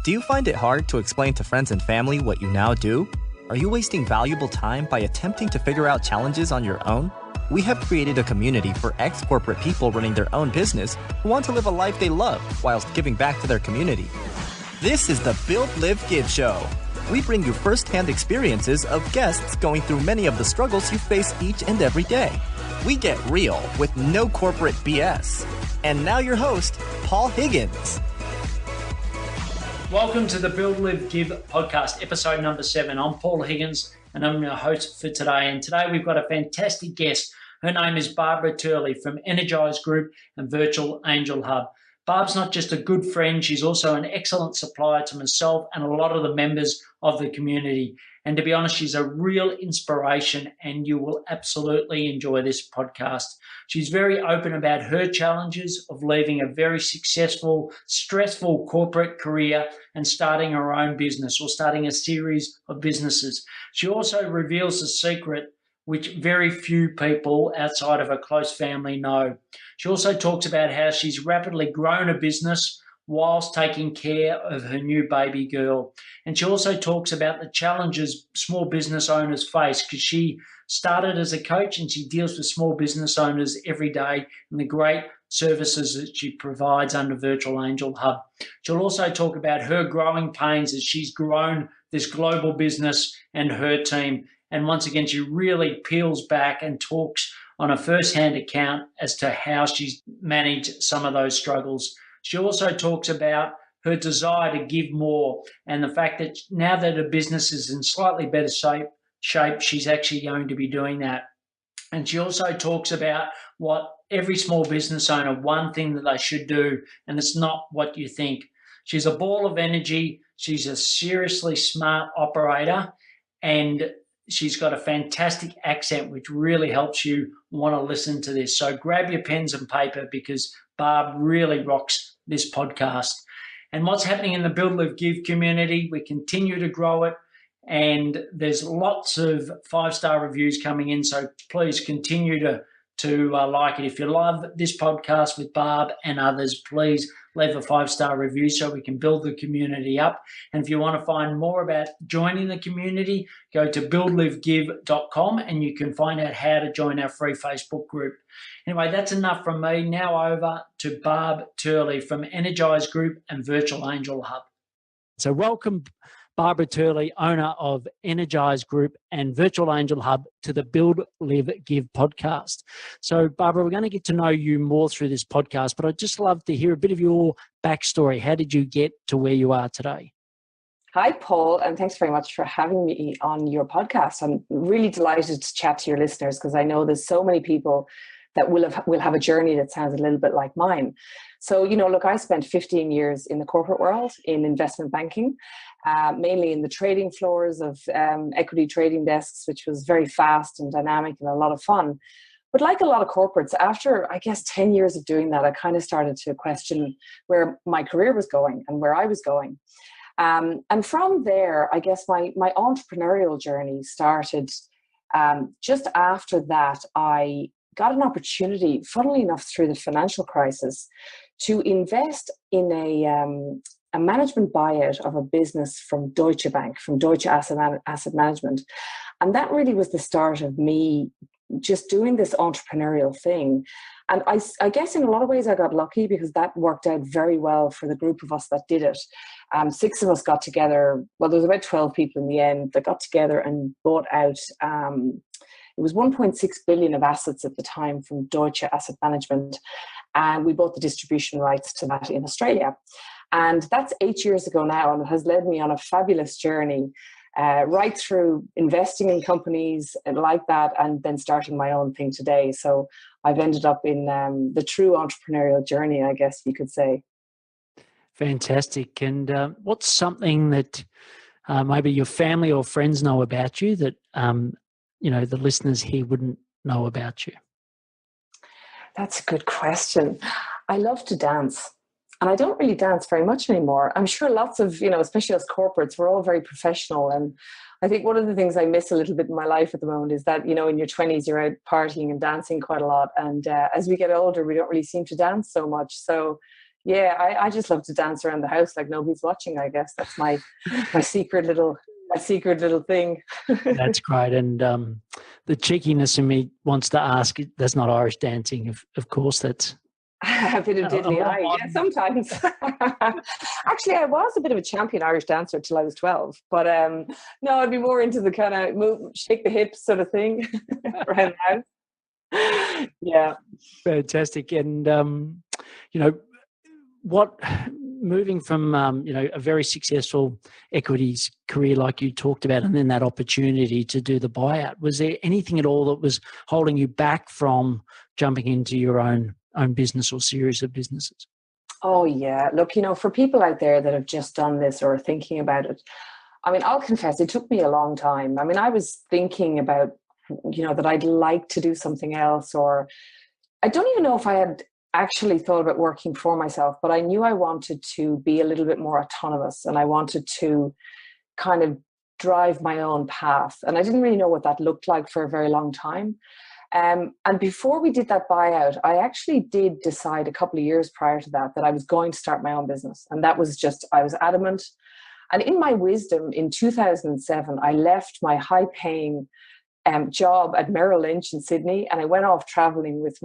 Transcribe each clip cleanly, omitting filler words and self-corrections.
Do you find it hard to explain to friends and family what you now do? Are you wasting valuable time by attempting to figure out challenges on your own? We have created a community for ex-corporate people running their own business who want to live a life they love whilst giving back to their community. This is the Build, Live, Give show. We bring you first-hand experiences of guests going through many of the struggles you face each and every day. We get real with no corporate BS. And now your host, Paul Higgins. Welcome to the Build, Live, Give podcast, episode number 7. I'm Paul Higgins, and I'm your host for today. And today we've got a fantastic guest. Her name is Barbara Turley from Energise Group and Virtual Angel Hub. Barb's not just a good friend, she's also an excellent supplier to myself and a lot of the members of the community. And to be honest, she's a real inspiration, and you will absolutely enjoy this podcast. She's very open about her challenges of leaving a very successful, stressful corporate career and starting her own business or starting a series of businesses. She also reveals a secret which very few people outside of her close family know. She also talks about how she's rapidly grown a business whilst taking care of her new baby girl. And she also talks about the challenges small business owners face, because she started as a coach and she deals with small business owners every day and the great services that she provides under Virtual Angel Hub. She'll also talk about her growing pains as she's grown this global business and her team. And once again, she really peels back and talks on a first-hand account as to how she's managed some of those struggles. She also talks about her desire to give more and the fact that now that her business is in slightly better shape, she's actually going to be doing that. And she also talks about what every small business owner, one thing that they should do, and it's not what you think. She's a ball of energy. She's a seriously smart operator, and she's got a fantastic accent, which really helps you want to listen to this. So grab your pens and paper, because Barb really rocks this podcast. And what's happening in the Build, Live, Give community, we continue to grow it, and there's lots of 5-star reviews coming in, so please continue to like it. If you love this podcast with Barb and others, please leave a 5-star review so we can build the community up. And if you want to find more about joining the community, go to buildlivegive.com and you can find out how to join our free Facebook group. Anyway, that's enough from me. Now over to Barb Turley from Energise Group and Virtual Angel Hub. So welcome, Barbara Turley, owner of Energise Group and Virtual Angel Hub, to the Build, Live, Give podcast. So, Barbara, we're going to get to know you more through this podcast, but I'd just love to hear a bit of your backstory. How did you get to where you are today? Hi, Paul, and thanks very much for having me on your podcast. I'm really delighted to chat to your listeners, because I know there's so many people that will have a journey that sounds a little bit like mine. So, look, I spent 15 years in the corporate world in investment banking, mainly in the trading floors of equity trading desks, which was very fast and dynamic and a lot of fun. But like a lot of corporates, after, I guess, 10 years of doing that, I kind of started to question where my career was going and where I was going. And from there, I guess my entrepreneurial journey started. Just after that, I got an opportunity, funnily enough, through the financial crisis, to invest in a management buyout of a business from Deutsche Bank, from Deutsche Asset Management. And that really was the start of me just doing this entrepreneurial thing. And I guess in a lot of ways I got lucky, because that worked out very well for the group of us that did it. 6 of us got together. Well, there was about 12 people in the end that got together and bought out it was 1.6 billion of assets at the time from Deutsche Asset Management. And we bought the distribution rights to that in Australia. And that's 8 years ago now, and it has led me on a fabulous journey right through investing in companies like that, and then starting my own thing today. So I've ended up in the true entrepreneurial journey, I guess you could say. Fantastic. And what's something that maybe your family or friends know about you that the listeners here wouldn't know about you? That's a good question. I love to dance, and I don't really dance very much anymore. I'm sure lots of, especially as corporates, we're all very professional. And I think one of the things I miss a little bit in my life at the moment is that, in your 20s, you're out partying and dancing quite a lot. And as we get older, we don't really seem to dance so much. So, Yeah, I just love to dance around the house like nobody's watching, I guess. That's my secret little thing. That's great. And the cheekiness in me wants to ask, that's not Irish dancing, of course. That's A bit of diddly eye, yeah, sometimes. Actually, I was a bit of a champion Irish dancer till I was 12. But no, I'd be more into the kind of move, shake the hips sort of thing around the house. Yeah. Fantastic. And, moving from, a very successful equities career like you talked about, and then that opportunity to do the buyout, was there anything at all that was holding you back from jumping into your own business or series of businesses? Oh, yeah. Look, for people out there that have just done this or are thinking about it, I mean, I'll confess, it took me a long time. I mean, I was thinking about, that I'd like to do something else, or I don't even know if I had actually thought about working for myself, but I knew I wanted to be a little bit more autonomous, and I wanted to kind of drive my own path. And I didn't really know what that looked like for a very long time. And before we did that buyout, I actually did decide a couple of years prior to that I was going to start my own business. And that was I was adamant. And in my wisdom, in 2007, I left my high-paying job at Merrill Lynch in Sydney, and I went off traveling with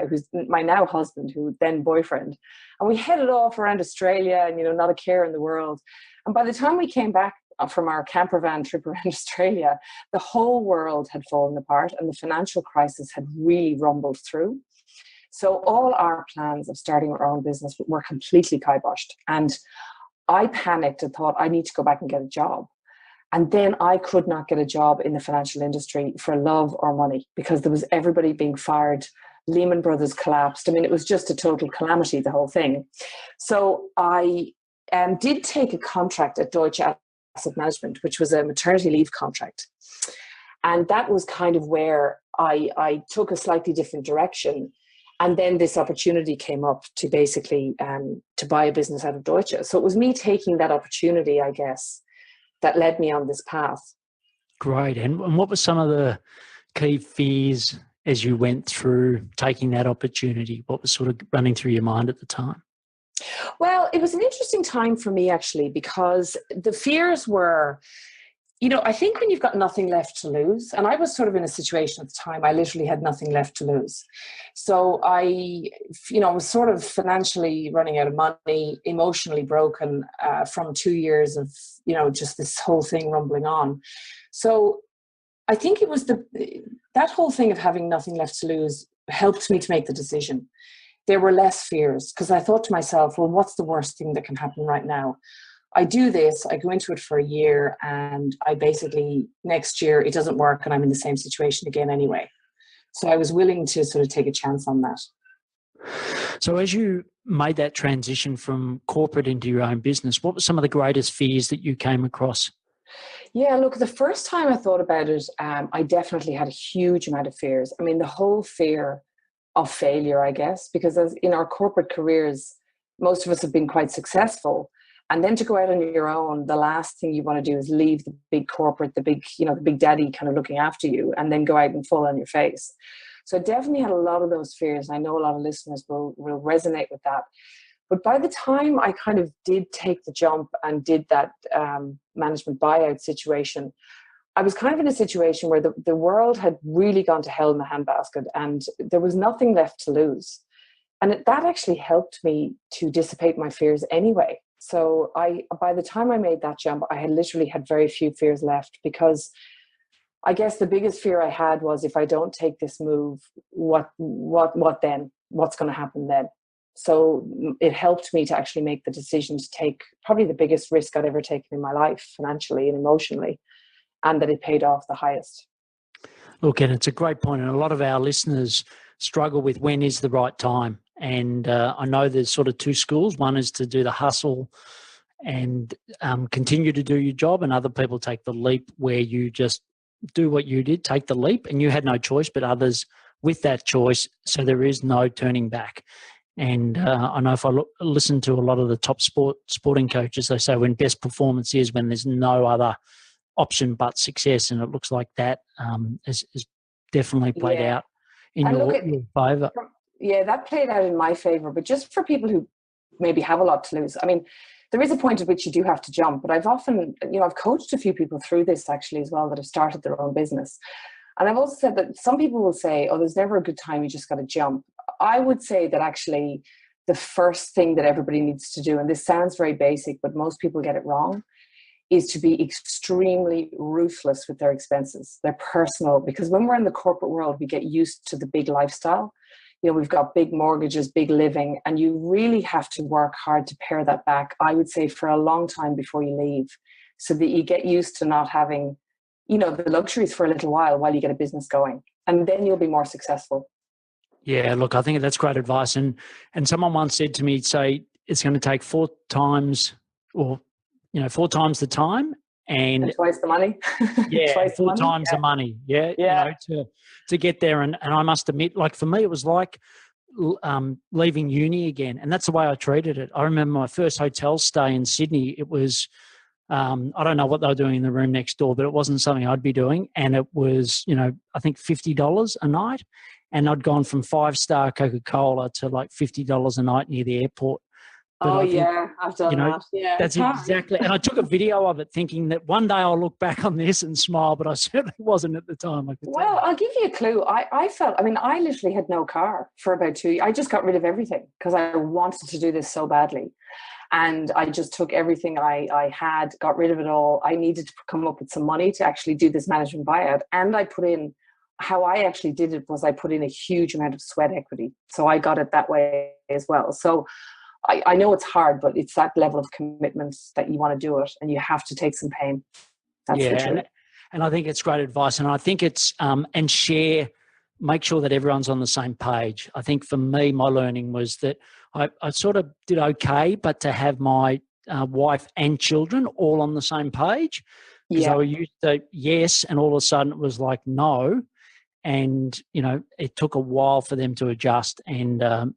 who's my now husband, who then boyfriend, and we headed off around Australia, and not a care in the world. And by the time we came back from our camper van trip around Australia, the whole world had fallen apart, and the financial crisis had really rumbled through. So all our plans of starting our own business were completely kiboshed, and I panicked and thought, I need to go back and get a job. And then I could not get a job in the financial industry for love or money, because there was everybody being fired. Lehman Brothers collapsed. I mean, it was just a total calamity, the whole thing. So I did take a contract at Deutsche Asset Management, which was a maternity leave contract. And that was kind of where I took a slightly different direction. And then this opportunity came up to basically to buy a business out of Deutsche. So it was me taking that opportunity, I guess, that led me on this path. Great. And what were some of the key fears as you went through taking that opportunity? What was sort of running through your mind at the time? Well, it was an interesting time for me, actually, because the fears were, I think when you've got nothing left to lose, and I was sort of in a situation at the time, I literally had nothing left to lose. So I was sort of financially running out of money, emotionally broken from 2 years of, just this whole thing rumbling on. So I think it was that whole thing of having nothing left to lose helped me to make the decision. There were less fears, because I thought to myself, well, what's the worst thing that can happen right now? I do this, I go into it for a year, and I basically, next year, it doesn't work and I'm in the same situation again anyway. So I was willing to sort of take a chance on that. So as you made that transition from corporate into your own business, what were some of the greatest fears that you came across? Yeah, look, the first time I thought about it, I definitely had a huge amount of fears. I mean, the whole fear of failure, I guess, because as in our corporate careers, most of us have been quite successful. And then to go out on your own, the last thing you want to do is leave the big corporate, the big daddy kind of looking after you, and then go out and fall on your face. So I definitely had a lot of those fears. And I know a lot of listeners will resonate with that. But by the time I kind of did take the jump and did that management buyout situation, I was kind of in a situation where the world had really gone to hell in the handbasket, and there was nothing left to lose. And that actually helped me to dissipate my fears anyway. So by the time I made that jump, I had literally had very few fears left, because I guess the biggest fear I had was, if I don't take this move, what then? What's going to happen then? So it helped me to actually make the decision to take probably the biggest risk I'd ever taken in my life, financially and emotionally, and that it paid off the highest. Look, and it's a great point. And a lot of our listeners struggle with when is the right time. And I know there's sort of two schools. One is to do the hustle and continue to do your job, and other people take the leap where you just do what you did, take the leap, and you had no choice, but others with that choice, so there is no turning back. And I know if I listen to a lot of the top sporting coaches, they say when best performance is when there's no other option but success, and it looks like that is definitely played out in your favour. Yeah, that played out in my favour. But just for people who maybe have a lot to lose. I mean, there is a point at which you do have to jump, but I've often, I've coached a few people through this actually as well that have started their own business. And I've also said that some people will say, oh, there's never a good time, you just got to jump. I would say that actually the first thing that everybody needs to do, and this sounds very basic, but most people get it wrong, is to be extremely ruthless with their expenses, their personal, because when we're in the corporate world, we get used to the big lifestyle. We've got big mortgages, big living, and you really have to work hard to pare that back, I would say, for a long time before you leave, so that you get used to not having, the luxuries for a little while you get a business going, and then you'll be more successful. Yeah, look, I think that's great advice. And someone once said to me, say it's going to take 4 times the time and twice the money. Yeah, twice 4 times the money. Yeah. To get there. And I must admit, like for me, it was like leaving uni again. And that's the way I treated it. I remember my first hotel stay in Sydney. It was, I don't know what they were doing in the room next door, but it wasn't something I'd be doing. And it was, I think $50 a night. And I'd gone from 5-star Coca-Cola to like $50 a night near the airport. But I've done that. Yeah, that's exactly. And I took a video of it thinking that one day I'll look back on this and smile, but I certainly wasn't at the time. Well, I'll give you a clue. I felt, I literally had no car for about 2 years. I just got rid of everything because I wanted to do this so badly. And I just took everything I had, got rid of it all. I needed to come up with some money to actually do this management buyout. And I put in, how I actually did it was I put in a huge amount of sweat equity. So I got it that way as well. So I know it's hard, but it's that level of commitment that you want to do it, and you have to take some pain. That's the truth. And I think it's great advice. And I think it's, and share, make sure that everyone's on the same page. I think for me, my learning was that I sort of did okay, but to have my wife and children all on the same page, because I used to yes, and all of a sudden it was like no. And, it took a while for them to adjust and, to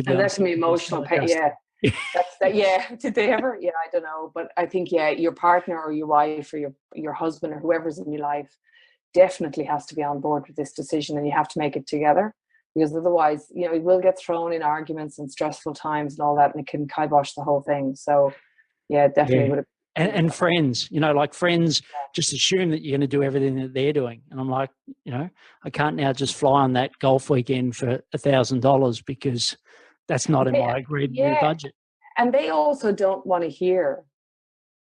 be and that can be emotional pain. Did they ever? Yeah, I don't know. But I think, your partner or your wife or your husband or whoever's in your life definitely has to be on board with this decision, and you have to make it together, because otherwise, it will get thrown in arguments and stressful times and all that, and it can kibosh the whole thing. So, definitely would have. And friends, like friends just assume that you're going to do everything that they're doing. And I'm like, I can't now just fly on that golf weekend for $1,000 because that's not in my agreed budget. And they also don't want to hear,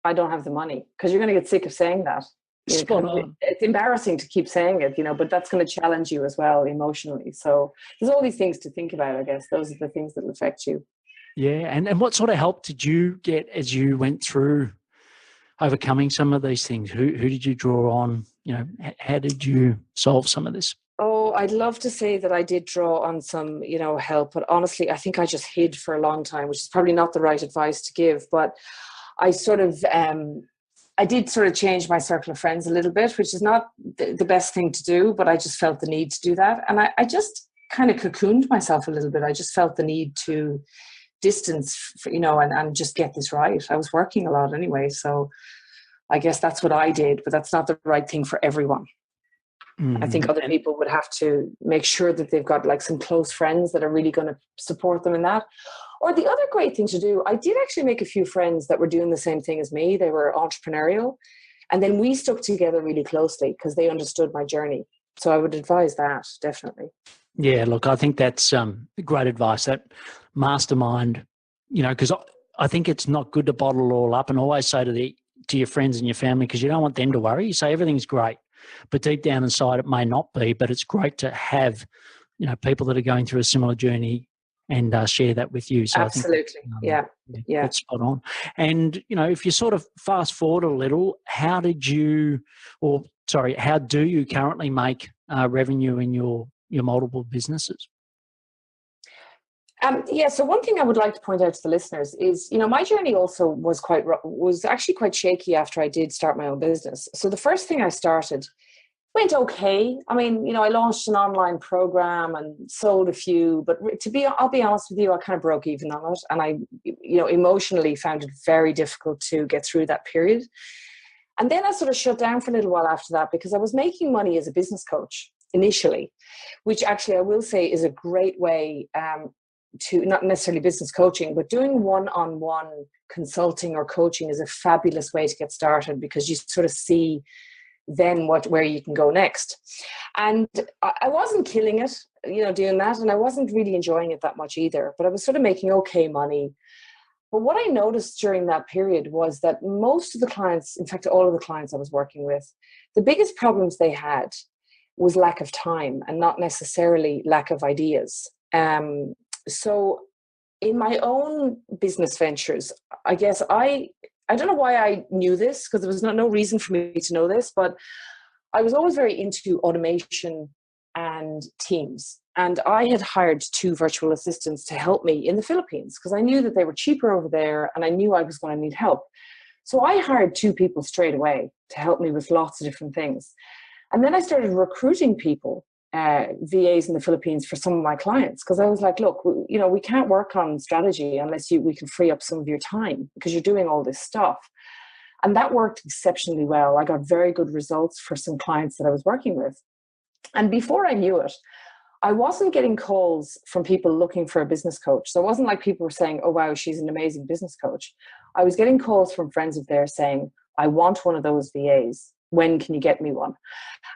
I don't have the money, because you're going to get sick of saying that. It's embarrassing to keep saying it, but that's going to challenge you as well emotionally. So there's all these things to think about, I guess. Those are the things that will affect you. Yeah. And what sort of help did you get as you went through overcoming some of these things? Who did you draw on? How did you solve some of this? Oh, I'd love to say that I did draw on some, help, but honestly, I think I just hid for a long time, which is probably not the right advice to give. But I sort of, I did sort of change my circle of friends a little bit, which is not the best thing to do, but I just felt the need to do that. And I just kind of cocooned myself a little bit. I just felt the need to distance, and just get this right. I was working a lot anyway, so I guess that's what I did, but that's not the right thing for everyone. I think other people would have to make sure that they've got like some close friends that are really going to support them in that. Or the other great thing to do, I did actually make a few friends that were doing the same thing as me. They were entrepreneurial, and then we stuck together really closely because they understood my journey. So I would advise that, definitely. Yeah, look, I think that's great advice, that mastermind, because I think it's not good to bottle it all up and always say to your friends and your family, because you don't want them to worry. You say everything's great, but deep down inside it may not be, but it's great to have, people that are going through a similar journey and share that with you. So absolutely. I think, that's spot on. And, if you sort of fast forward a little, how do you currently make revenue in your multiple businesses? So one thing I would like to point out to the listeners is, my journey also was actually quite shaky after I did start my own business. So the first thing I started went okay. I launched an online program and sold a few, but I'll be honest with you, I kind of broke even on it. And I, emotionally found it very difficult to get through that period. And then I sort of shut down for a little while after that because I was making money as a business coach initially, which actually I will say is a great way. to not necessarily business coaching, but doing one-on-one consulting or coaching is a fabulous way to get started, because you sort of see then where you can go next. And I wasn't killing it, doing that, and I wasn't really enjoying it that much either, but I was sort of making okay money. But what I noticed during that period was that most of the clients, in fact, all of the clients I was working with, the biggest problems they had was lack of time and not necessarily lack of ideas. So in my own business ventures, I guess I don't know why I knew this, because there was no reason for me to know this, but I was always very into automation and teams. And I had hired 2 virtual assistants to help me in the Philippines, because I knew that they were cheaper over there and I knew I was going to need help. So I hired 2 people straight away to help me with lots of different things. And then I started recruiting people, VAs in the Philippines, for some of my clients, because I was like, look, we can't work on strategy unless we can free up some of your time, because you're doing all this stuff. And that worked exceptionally well. I got very good results for some clients that I was working with. And before I knew it, I wasn't getting calls from people looking for a business coach. So it wasn't like people were saying, oh, wow, she's an amazing business coach. I was getting calls from friends of theirs saying, I want one of those VAs. When can you get me one?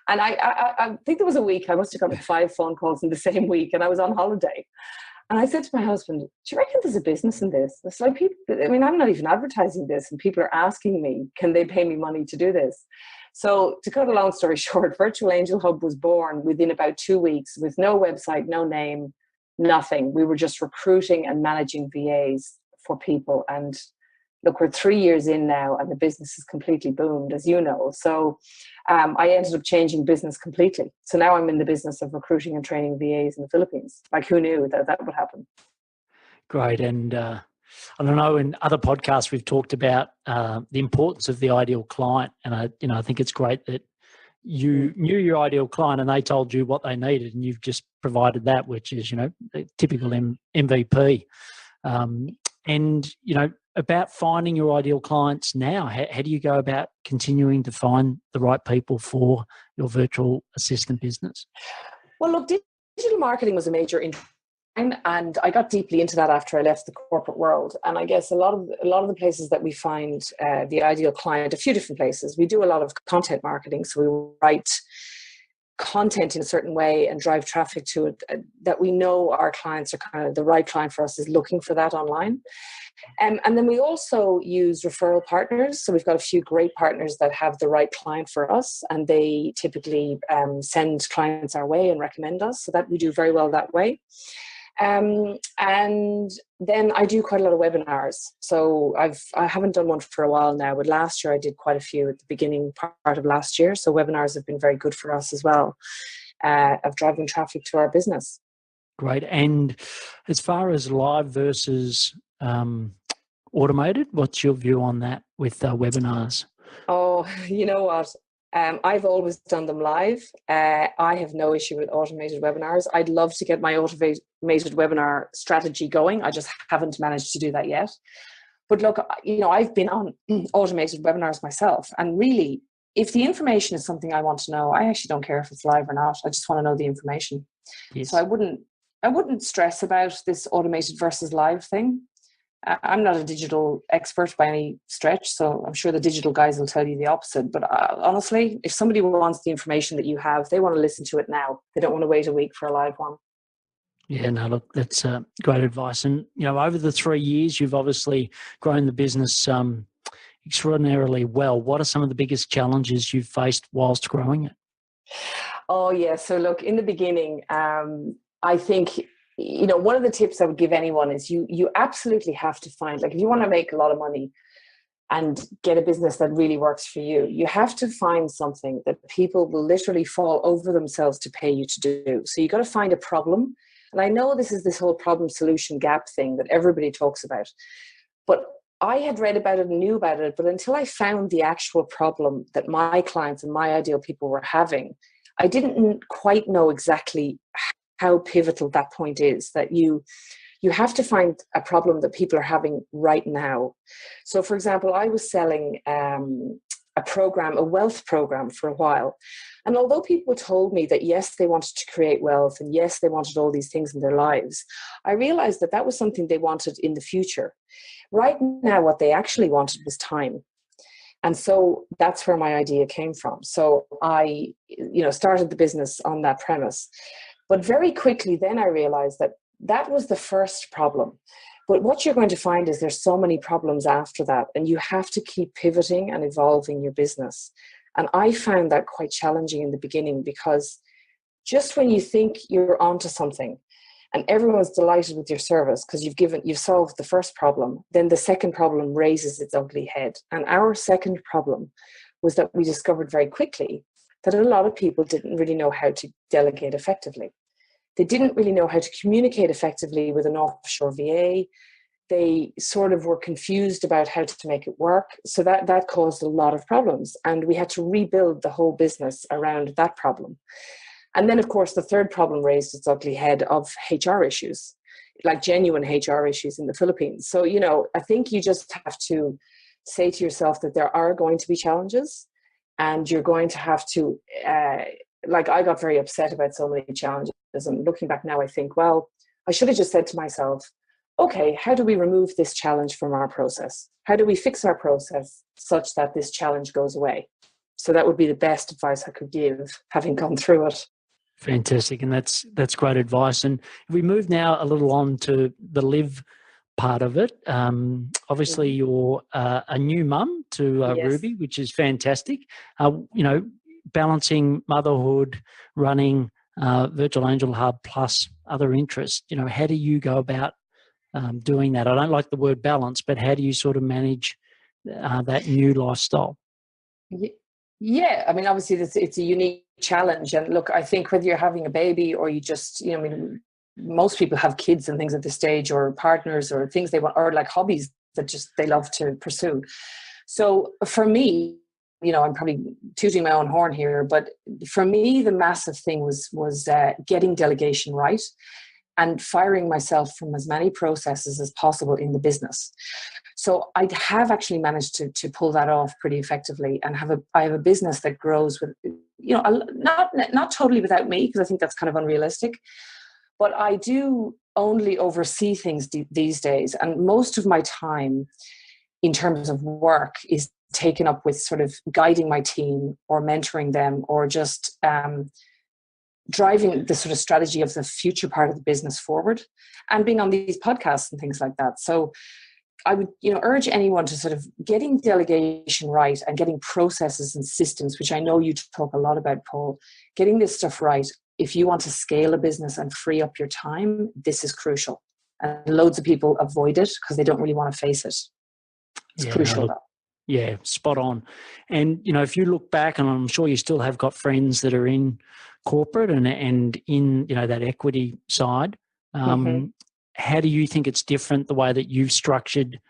And I think there was a week, I must have gotten 5 phone calls in the same week, and I was on holiday. And I said to my husband, do you reckon there's a business in this? It's like I'm not even advertising this, and people are asking me, can they pay me money to do this? So to cut a long story short, Virtual Angel Hub was born within about 2 weeks, with no website, no name, nothing. We were just recruiting and managing VAs for people. And look, we're 3 years in now, and the business has completely boomed, as you know. So I ended up changing business completely. So now I'm in the business of recruiting and training VAs in the Philippines. Like, who knew that would happen? Great. And I don't know, in other podcasts we've talked about the importance of the ideal client, and I think it's great that you knew your ideal client and they told you what they needed, and you've just provided that, which is the typical MVP. And about finding your ideal clients now, how do you go about continuing to find the right people for your virtual assistant business? Well, look, digital marketing was a major interest, and I got deeply into that after I left the corporate world. And I guess a lot of the places that we find the ideal client, a few different places. We do a lot of content marketing, so we write content in a certain way and drive traffic to it that we know our clients are kind of the right client for us, is looking for that online. And then we also use referral partners. So we've got a few great partners that have the right client for us, and they typically send clients our way and recommend us. So that we do very well that way. And then I do quite a lot of webinars. So I haven't done one for a while now, but last year I did quite a few at the beginning part of last year. So webinars have been very good for us as well, of driving traffic to our business. Great. And as far as live versus automated, what's your view on that with webinars? Oh, you know what? I've always done them live. I have no issue with automated webinars. I'd love to get my automated webinar strategy going. I just haven't managed to do that yet. But look, I've been on automated webinars myself. And really, if the information is something I want to know, I actually don't care if it's live or not. I just want to know the information. Yes. So I wouldn't stress about this automated versus live thing. I'm not a digital expert by any stretch, so I'm sure the digital guys will tell you the opposite. But honestly, if somebody wants the information that you have, they want to listen to it now. They don't want to wait a week for a live one. Yeah, no, look, that's great advice. And, over the 3 years, you've obviously grown the business extraordinarily well. What are some of the biggest challenges you've faced whilst growing it? Oh, yeah. So look, in the beginning, I think, one of the tips I would give anyone is you absolutely have to find, like, if you want to make a lot of money and get a business that really works for you, you have to find something that people will literally fall over themselves to pay you to do. So you got to find a problem. And I know this is this whole problem solution gap thing that everybody talks about, but I had read about it and knew about it, but until I found the actual problem that my clients and my ideal people were having, I didn't quite know exactly how pivotal that point is, that you have to find a problem that people are having right now. So for example, I was selling a program, a wealth program for a while. And although people told me that, yes, they wanted to create wealth and yes, they wanted all these things in their lives, I realized that that was something they wanted in the future. Right now, what they actually wanted was time. And so that's where my idea came from. So I, started the business on that premise. But very quickly, then I realized that that was the first problem. But what you're going to find is there's so many problems after that, and you have to keep pivoting and evolving your business. And I found that quite challenging in the beginning, because just when you think you're onto something and everyone's delighted with your service because you've solved the first problem, then the second problem raises its ugly head. And our second problem was that we discovered very quickly that a lot of people didn't really know how to delegate effectively. They didn't really know how to communicate effectively with an offshore VA. They sort of were confused about how to make it work. So that caused a lot of problems. And we had to rebuild the whole business around that problem. And then, of course, the third problem raised its ugly head of HR issues, like genuine HR issues in the Philippines. So, I think you just have to say to yourself that there are going to be challenges, and you're going to have to, I got very upset about so many challenges. And looking back now, I think, well, I should have just said to myself, okay, how do we remove this challenge from our process? How do we fix our process such that this challenge goes away? So that would be the best advice I could give, having gone through it. Fantastic. And that's great advice. And if we move now a little on to the live part of it, obviously you're a new mum to Yes. Ruby, which is fantastic. Balancing motherhood, running Virtual Angel Hub plus other interests. How do you go about doing that? I don't like the word balance, but how do you sort of manage that new lifestyle? Yeah, I mean, obviously it's a unique challenge. And look, I think whether you're having a baby or you just, most people have kids and things at this stage, or partners, or things they want, or like hobbies that just they love to pursue. So for me, I'm probably tooting my own horn here, but for me, the massive thing was getting delegation right and firing myself from as many processes as possible in the business. So I have actually managed to pull that off pretty effectively, and I have a business that grows with, not totally without me, because I think that's kind of unrealistic, but I do only oversee things these days. And most of my time in terms of work is taken up with sort of guiding my team or mentoring them, or just driving the sort of strategy of the future part of the business forward, and being on these podcasts and things like that. So I would, urge anyone to sort of getting delegation right and getting processes and systems, which I know you talk a lot about, Paul, getting this stuff right. If you want to scale a business and free up your time, this is crucial. And loads of people avoid it because they don't really want to face it. It's crucial. Yeah, spot on. And, if you look back, and I'm sure you still have got friends that are in corporate and in, that equity side, how do you think it's different the way that you've structured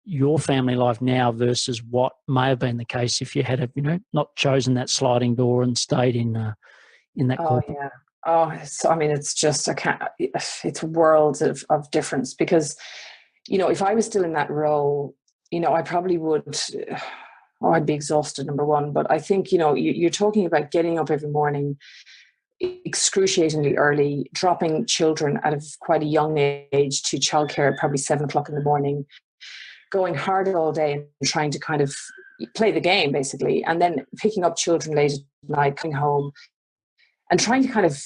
your family life now versus what may have been the case if you had, not chosen that sliding door and stayed in that corporate? Yeah. It's just, it's worlds of difference, because, if I was still in that role, I probably would, I'd be exhausted, number one. But I think, you're talking about getting up every morning excruciatingly early, dropping children at quite a young age to childcare at probably 7 o'clock in the morning, going hard all day and trying to kind of play the game, basically, and then picking up children late at night, coming home, and trying to kind of,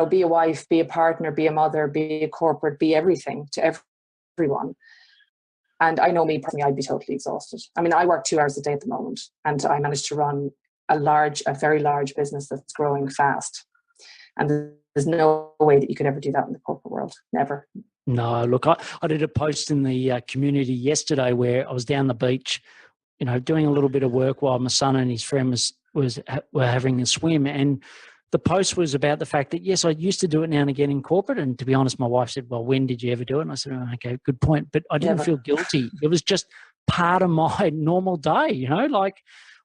be a wife, be a partner, be a mother, be a corporate, be everything to everyone. And I know me personally, I'd be totally exhausted. I mean, I work 2 hours a day at the moment, and I managed to run a very large business that's growing fast. And there's no way that you could ever do that in the corporate world. Never. No, look, I did a post in the community yesterday where I was down the beach, doing a little bit of work while my son and his friend were having a swim. And the post was about the fact that, yes, I used to do it now and again in corporate. And to be honest, my wife said, well, when did you ever do it? And I said, oh, okay, good point. But I didn't feel guilty. It was just part of my normal day, like,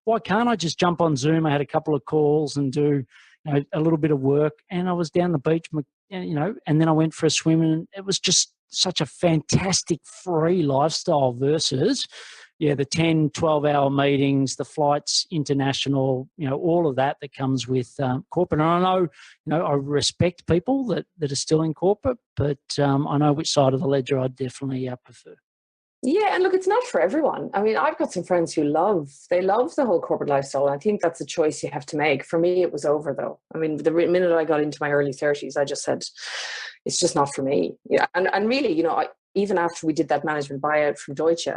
why can't I just jump on Zoom? I had a couple of calls and do a little bit of work, and I was down the beach, and then I went for a swim, and it was just such a fantastic free lifestyle versus the 10, 12-hour meetings, the flights, international, all of that comes with corporate. And I know, I respect people that are still in corporate, but I know which side of the ledger I definitely prefer. Yeah, and look, it's not for everyone. I mean, I've got some friends who love the whole corporate lifestyle. I think that's a choice you have to make. For me, it was over, though. I mean, the minute I got into my early 30s, I just said, it's just not for me. Yeah, and really, even after we did that management buyout from Deutsche,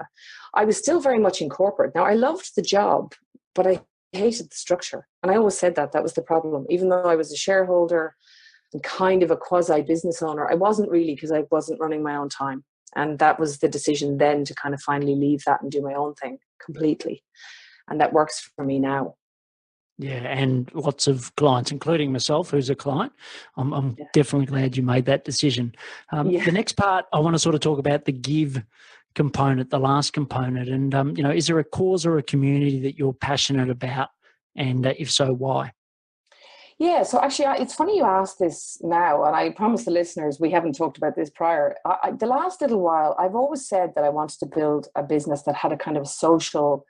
I was still very much in corporate. Now, I loved the job, but I hated the structure. And I always said that was the problem. Even though I was a shareholder and kind of a quasi-business owner, I wasn't really, because I wasn't running my own time. And that was the decision then to kind of finally leave that and do my own thing completely. And that works for me now. Yeah, and lots of clients, including myself, who's a client. I'm definitely glad you made that decision. The next part, I want to sort of talk about the give component, the last component. And, is there a cause or a community that you're passionate about? And if so, why? Yeah, so actually, it's funny you asked this now, and I promise the listeners we haven't talked about this prior. The last little while, I've always said that I wanted to build a business that had a kind of social,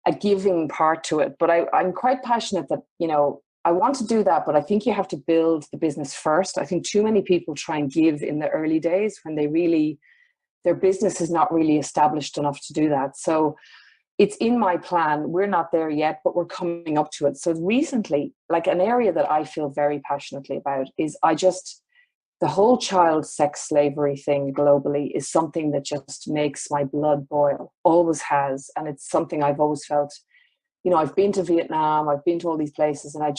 a giving part to it. But I'm quite passionate that, I want to do that, but I think you have to build the business first. I think too many people try and give in the early days when their business is not really established enough to do that. So it's in my plan. We're not there yet, but we're coming up to it. So recently, like an area that I feel very passionately about is the whole child sex slavery thing globally is something that just makes my blood boil, always has. And it's something I've always felt, I've been to Vietnam, I've been to all these places, and it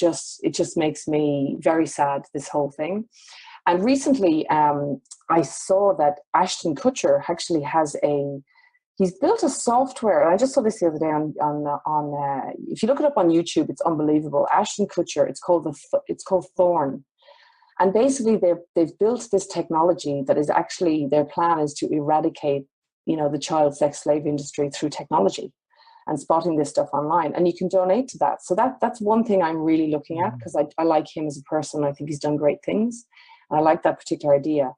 just makes me very sad, this whole thing. And recently, I saw that Ashton Kutcher actually he's built a software, and I just saw this the other day on if you look it up on YouTube, it's unbelievable. Ashton Kutcher, it's called Thorn. And basically they've built this technology that is actually, their plan is to eradicate, the child sex slave industry through technology and spotting this stuff online. And you can donate to that. So that's one thing I'm really looking at, because I like him as a person. I think he's done great things. And I like that particular idea.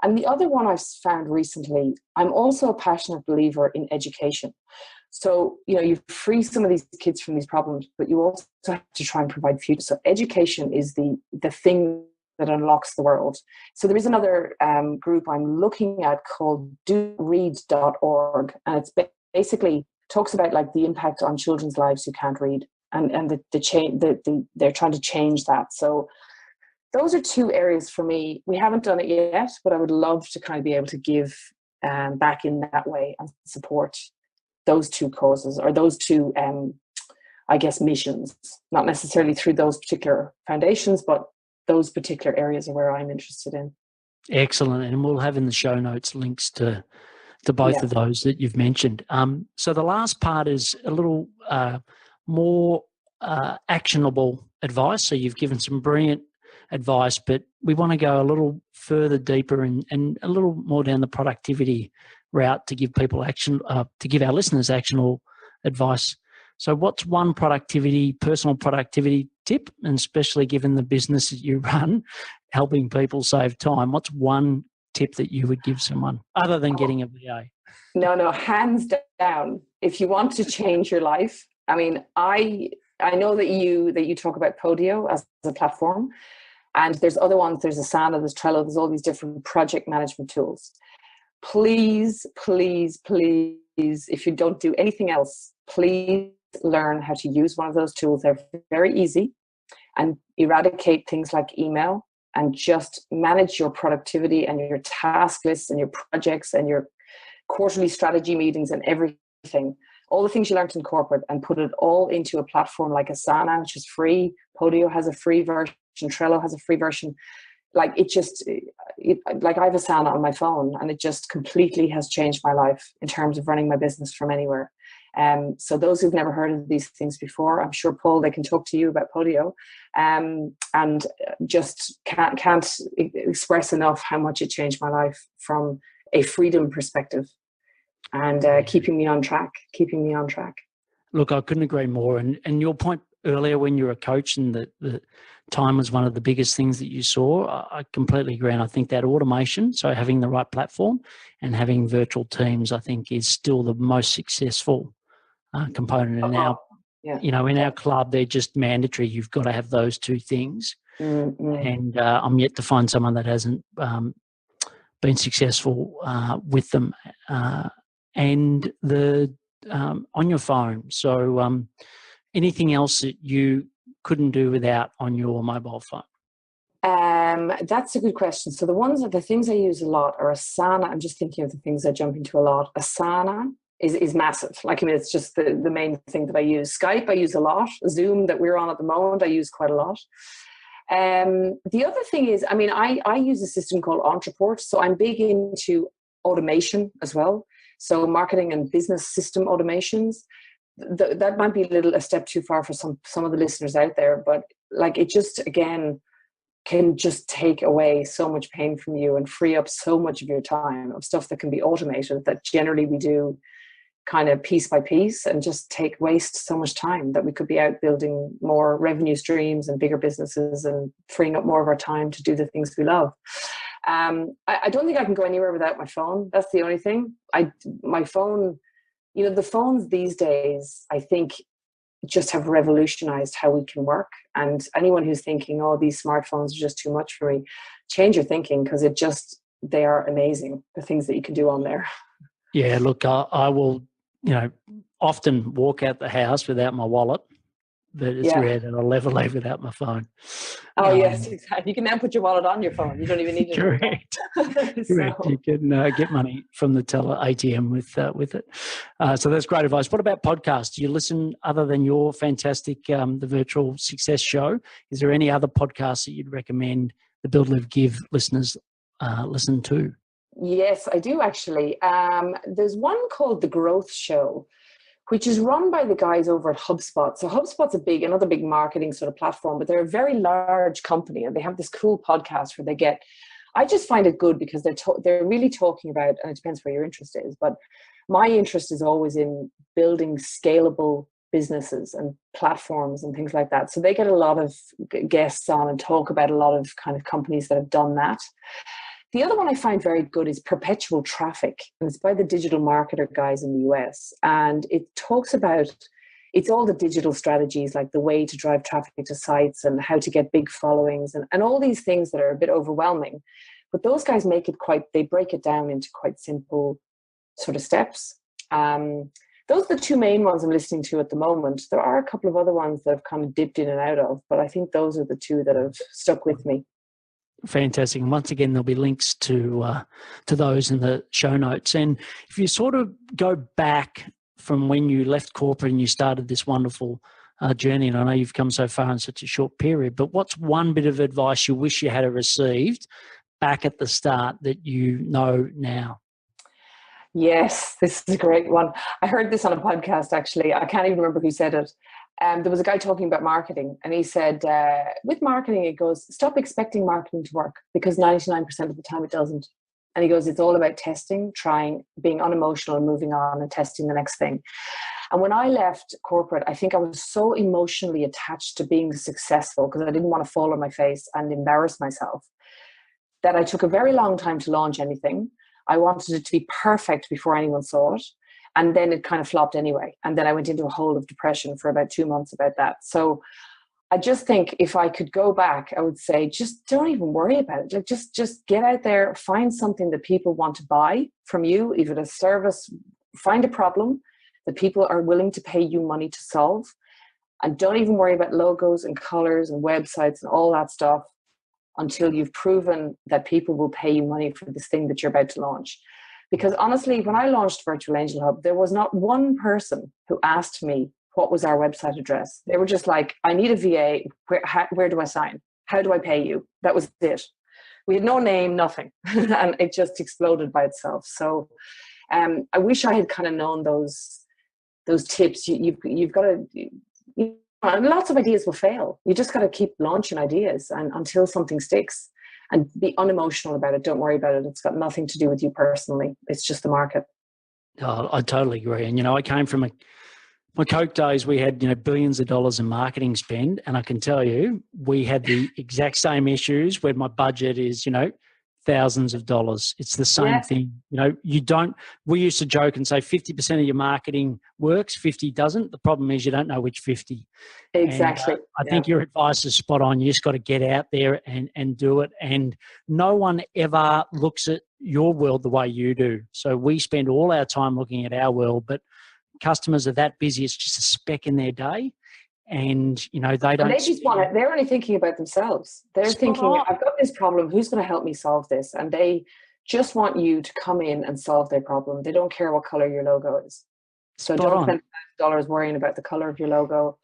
And the other one I've found recently, I'm also a passionate believer in education. So, you free some of these kids from these problems, but you also have to try and provide future. So education is the thing that unlocks the world. So there is another group I'm looking at called doread.org. And it's basically talks about like the impact on children's lives who can't read, and they're trying to change that. So those are two areas for me. We haven't done it yet, but I would love to kind of be able to give back in that way and support those two causes, or those two, missions, not necessarily through those particular foundations, but those particular areas are where I'm interested in. Excellent. And we'll have in the show notes links to both of those that you've mentioned. So the last part is a little more actionable advice. So you've given some brilliant advice, but we want to go a little further deeper and a little more down the productivity route to give people to give our listeners actionable advice. So what's one personal productivity tip, and especially given the business that you run, helping people save time, what's one tip that you would give someone other than getting a VA? No, hands down. If you want to change your life, I mean, I know that you talk about Podio as a platform, and there's other ones. There's Asana, there's Trello, there's all these different project management tools. Please, please, please, if you don't do anything else, please learn how to use one of those tools. They're very easy, and eradicate things like email, and just manage your productivity and your task lists and your projects and your quarterly strategy meetings and everything. All the things you learned in corporate, and put it all into a platform like Asana, which is free. Podio has a free version. Trello has a free version. Like I have Asana on my phone, and it just completely has changed my life in terms of running my business from anywhere. So those who've never heard of these things before, I'm sure, Paul, they can talk to you about Podio, and just can't express enough how much it changed my life from a freedom perspective, and keeping me on track. Look, I couldn't agree more. And your point earlier when you were a coach and the time was one of the biggest things that you saw. I completely agree. And I think that automation, so having the right platform and having virtual teams, I think is still the most successful component. And now, in our club, they're just mandatory. You've got to have those two things. Mm-hmm. And I'm yet to find someone that hasn't been successful with them. And the on your phone. So anything else that you couldn't do without on your mobile phone? That's a good question. So the things I use a lot are Asana. I'm just thinking of the things I jump into a lot. Asana is massive. It's just the main thing that I use. Skype I use a lot. Zoom that we're on at the moment I use quite a lot. The other thing is, I use a system called Entreport. So I'm big into automation as well. So marketing and business system automations. That might be a step too far for some of the listeners out there, but it just, again, can just take away so much pain from you and free up so much of your time of stuff that can be automated that generally we do kind of piece by piece and just waste so much time that we could be out building more revenue streams and bigger businesses and freeing up more of our time to do the things we love. I don't think I can go anywhere without my phone. That's the only thing. My phone, the phones these days, I think just have revolutionized how we can work. And anyone who's thinking, oh, these smartphones are just too much for me, change your thinking, because they are amazing, the things that you can do on there. Yeah, look, I will, often walk out the house without my wallet. But it's rare that I'll ever leave without my phone. Oh, yes, exactly. You can now put your wallet on your phone. You don't even need it. Correct. Correct. You can get money from the ATM with it. So that's great advice. What about podcasts? Do you listen, other than your fantastic the Virtual Success Show? Is there any other podcasts that you'd recommend the Build, Live, Give listeners listen to? Yes, I do actually. There's one called The Growth Show, which is run by the guys over at HubSpot. So HubSpot's another big marketing sort of platform, but they're a very large company and they have this cool podcast where I just find it good because they're really talking about, and it depends where your interest is, but my interest is always in building scalable businesses and platforms and things like that. So they get a lot of guests on and talk about a lot of kind of companies that have done that. The other one I find very good is Perpetual Traffic, and it's by the digital marketer guys in the US. And it talks about, it's all the digital strategies, like the way to drive traffic to sites and how to get big followings and all these things that are a bit overwhelming. But those guys they break it down into quite simple sort of steps. Those are the two main ones I'm listening to at the moment. There are a couple of other ones that I've kind of dipped in and out of, but I think those are the two that have stuck with me. Fantastic. And once again, there'll be links to those in the show notes. And if you sort of go back from when you left corporate and you started this wonderful journey, and I know you've come so far in such a short period, but what's one bit of advice you wish you had received back at the start that you know now? Yes, this is a great one. I heard this on a podcast, actually. I can't even remember who said it. There was a guy talking about marketing, and he said, with marketing, it goes, stop expecting marketing to work, because 99% of the time it doesn't. And he goes, it's all about testing, trying, being unemotional and moving on and testing the next thing. And when I left corporate, I think I was so emotionally attached to being successful because I didn't want to fall on my face and embarrass myself, that I took a very long time to launch anything. I wanted it to be perfect before anyone saw it. And then it kind of flopped anyway. And then I went into a hole of depression for about 2 months about that. So I just think if I could go back, I would say, just don't even worry about it. Like just get out there, find something that people want to buy from you, even a service, find a problem that people are willing to pay you money to solve. And don't even worry about logos and colors and websites and all that stuff until you've proven that people will pay you money for this thing that you're about to launch. Because honestly, when I launched Virtual Angel Hub, there was not one person who asked me what was our website address. They were just like, I need a VA. Where do I sign? How do I pay you? That was it. We had no name, nothing. And it just exploded by itself. So I wish I had kind of known those tips. You've got to, lots of ideas will fail. You just got to keep launching ideas and until something sticks. And be unemotional about it. Don't worry about it. It's got nothing to do with you personally. It's just the market. Oh, I totally agree. And, I came from a my Coke days, we had, billions of dollars in marketing spend. And I can tell you, we had the exact same issues where my budget is, thousands of dollars. It's the same thing. We used to joke and say 50% of your marketing works, 50 doesn't. The problem is you don't know which 50. Exactly. And, I think your advice is spot on. You just got to get out there and do it. And no one ever looks at your world the way you do. So we spend all our time looking at our world, but customers are that busy. It's just a speck in their day. And, they don't. And they just want it. They're only thinking about themselves. They're thinking, I've got this problem. Who's going to help me solve this? And they just want you to come in and solve their problem. They don't care what color your logo is. So don't spend $1,000 worrying about the color of your logo.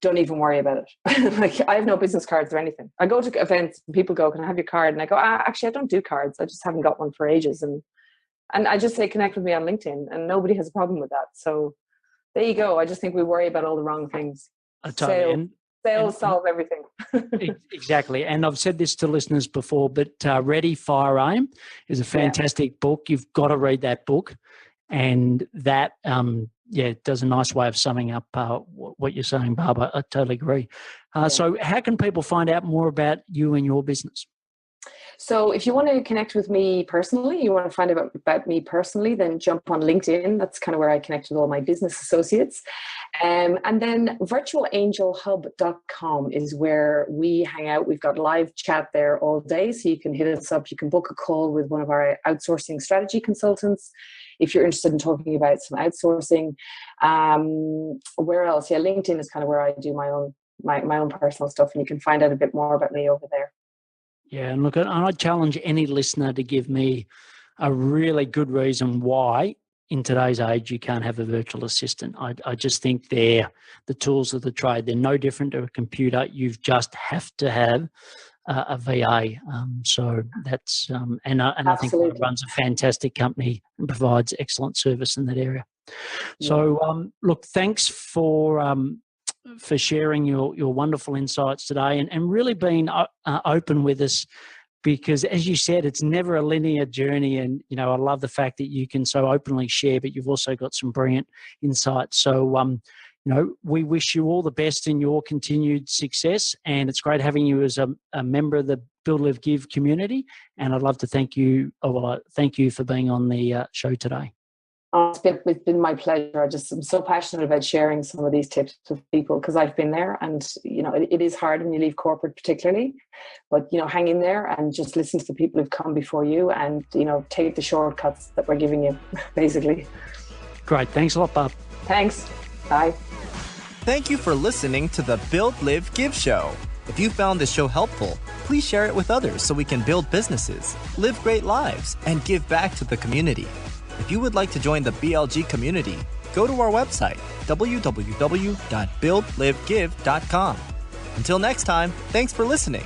Don't even worry about it. Like, I have no business cards or anything. I go to events and people go, can I have your card? And I go, actually, I don't do cards. I just haven't got one for ages. And I just say, connect with me on LinkedIn, and nobody has a problem with that. So there you go. I just think we worry about all the wrong things. Sales solve everything. Exactly. And I've said this to listeners before, but Ready, Fire, Aim is a fantastic book. You've got to read that book. And that, does a nice way of summing up what you're saying, Barbara. I totally agree. So how can people find out more about you and your business? So if you want to connect with me personally, you want to find out about me personally, then jump on LinkedIn. That's kind of where I connect with all my business associates. And then virtualangelhub.com is where we hang out. We've got live chat there all day. So you can hit us up. You can book a call with one of our outsourcing strategy consultants if you're interested in talking about some outsourcing. Where else? Yeah, LinkedIn is kind of where I do my own personal stuff. And you can find out a bit more about me over there. Yeah, and look, I challenge any listener to give me a really good reason why in today's age you can't have a virtual assistant. I just think they're the tools of the trade. They're no different to a computer. You just have to have a VA. So that's and I think Barb runs a fantastic company and provides excellent service in that area. Yeah. So look, thanks for sharing your wonderful insights today and really being open with us, because as you said, it's never a linear journey. And, I love the fact that you can so openly share, but you've also got some brilliant insights. So, we wish you all the best in your continued success, and it's great having you as a member of the Build, Live, Give community. And I'd love to thank you for being on the show today. It's been my pleasure. I'm so passionate about sharing some of these tips with people because I've been there, and it is hard when you leave corporate, particularly. But hang in there and just listen to the people who've come before you, and take the shortcuts that we're giving you, basically. Great, thanks a lot, Barb. Thanks. Bye. Thank you for listening to the Build, Live, Give show. If you found this show helpful, please share it with others so we can build businesses, live great lives, and give back to the community. If you would like to join the BLG community, go to our website, www.buildlivegive.com. Until next time, thanks for listening.